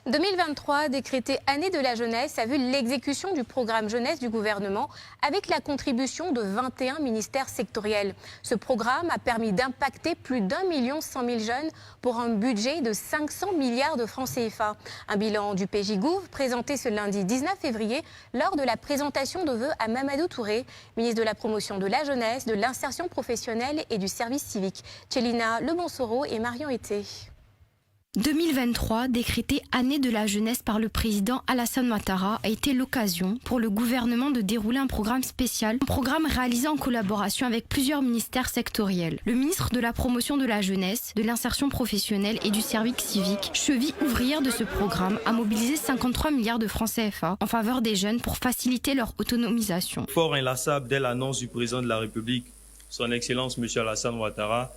2023, décrétée année de la jeunesse, a vu l'exécution du programme jeunesse du gouvernement avec la contribution de 21 ministères sectoriels. Ce programme a permis d'impacter plus d'1,1 million jeunes pour un budget de 500 milliards de francs CFA. Un bilan du PJGouv présenté ce lundi 19 février lors de la présentation de vœux à Mamadou Touré, ministre de la Promotion de la jeunesse, de l'insertion professionnelle et du service civique. Tchélina Lebonsoro et Marion Été. 2023, décrétée année de la jeunesse par le président Alassane Ouattara, a été l'occasion pour le gouvernement de dérouler un programme spécial, un programme réalisé en collaboration avec plusieurs ministères sectoriels. Le ministre de la Promotion de la jeunesse, de l'insertion professionnelle et du service civique, cheville ouvrière de ce programme, a mobilisé 53 milliards de francs CFA en faveur des jeunes pour faciliter leur autonomisation. Fort inlassable dès l'annonce du président de la République, son Excellence M. Alassane Ouattara,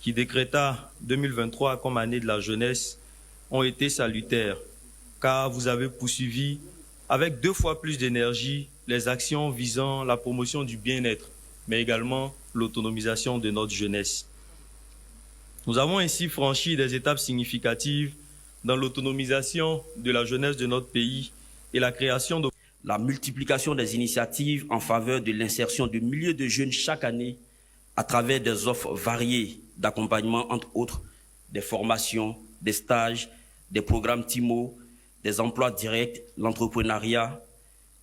qui décréta 2023 comme année de la jeunesse, ont été salutaires, car vous avez poursuivi avec 2 fois plus d'énergie les actions visant la promotion du bien-être, mais également l'autonomisation de notre jeunesse. Nous avons ainsi franchi des étapes significatives dans l'autonomisation de la jeunesse de notre pays et la création de... La multiplication des initiatives en faveur de l'insertion de milliers de jeunes chaque année à travers des offres variées d'accompagnement, entre autres des formations, des stages, des programmes TIMO, des emplois directs, l'entrepreneuriat.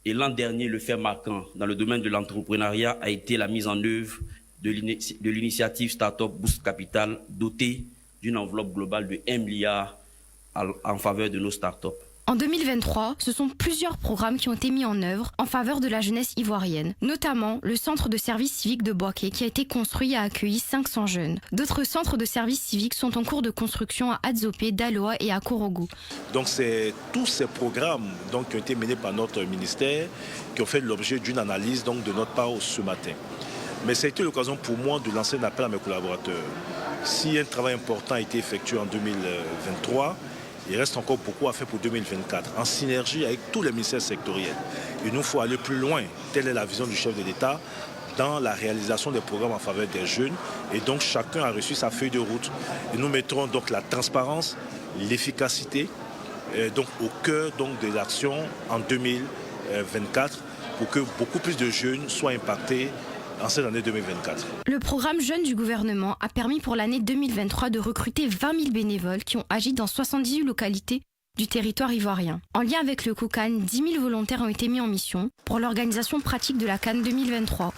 Et l'an dernier, le fait marquant dans le domaine de l'entrepreneuriat a été la mise en œuvre de l'initiative Startup Boost Capital, dotée d'une enveloppe globale de 1 milliard en faveur de nos startups. En 2023, ce sont plusieurs programmes qui ont été mis en œuvre en faveur de la jeunesse ivoirienne, notamment le centre de service civique de Boaké qui a été construit et a accueilli 500 jeunes. D'autres centres de service civique sont en cours de construction à Adzopé, Daloa et à Korogo. Donc c'est tous ces programmes qui ont été menés par notre ministère qui ont fait l'objet d'une analyse de notre part ce matin. Mais ça a été l'occasion pour moi de lancer un appel à mes collaborateurs. Si un travail important a été effectué en 2023, il reste encore beaucoup à faire pour 2024, en synergie avec tous les ministères sectoriels. Il nous faut aller plus loin. Telle est la vision du chef de l'État dans la réalisation des programmes en faveur des jeunes. Et donc chacun a reçu sa feuille de route. Et nous mettrons donc la transparence, l'efficacité au cœur des actions en 2024 pour que beaucoup plus de jeunes soient impactés en cette année 2024. Le programme Jeunes du gouvernement a permis pour l'année 2023 de recruter 20 000 bénévoles qui ont agi dans 78 localités du territoire ivoirien. En lien avec le COCAN, 10 000 volontaires ont été mis en mission pour l'organisation pratique de la CAN 2023.